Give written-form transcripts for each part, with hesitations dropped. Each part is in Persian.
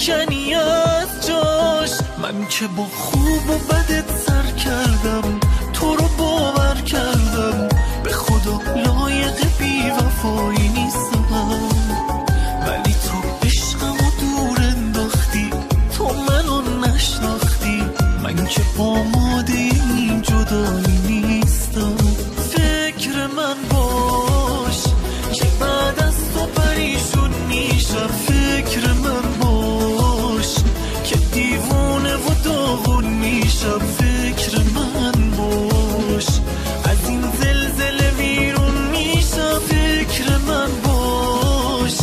میشکنی از جاش. من که با خوب و بدت سر کردم، تو رو باور کردم، به خدا لایق بی وفایی نیستم. ولی تو عشقمو دور انداختی، تو منو نشناختی، من که آماده این جدایی نیستم. فکر من باش که بعد از تو پریشون میشم. فکر من باش که دیوونه و داغون میشم. فکر من باش از این زلزله بیرون میشم. فکر من باش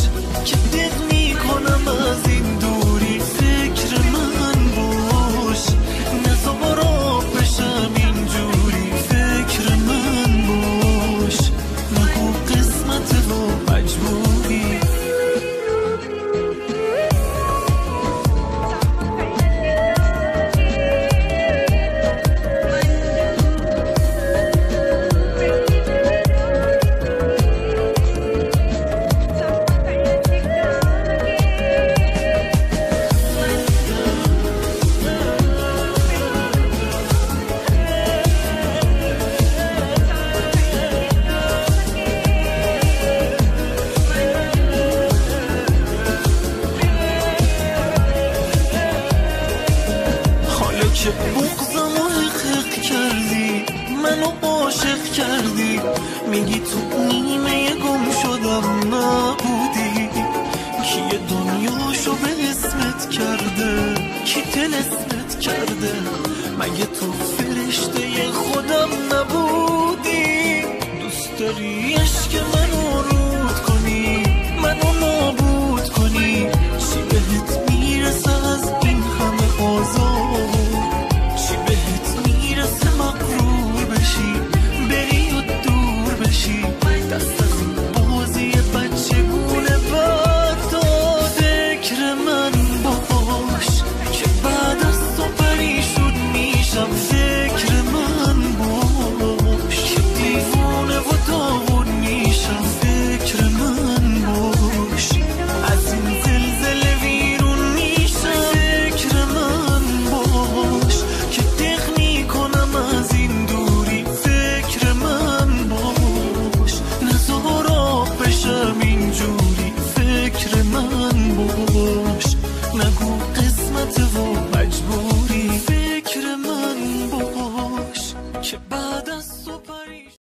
که دق میکنم از این دوری. فکر من باش نزار آب بشم اینجوری. فکر من باش نگو قسمت و مجبوری. که بغضم و حقق کردی، منو عاشق کردی. میگی تو نیمه گم شدم نبودی. کی دنیاشو به اسمت کرده، کی طلسمت کرده؟ مگه تو فرشته خودم نبودی؟ دوست داری عشق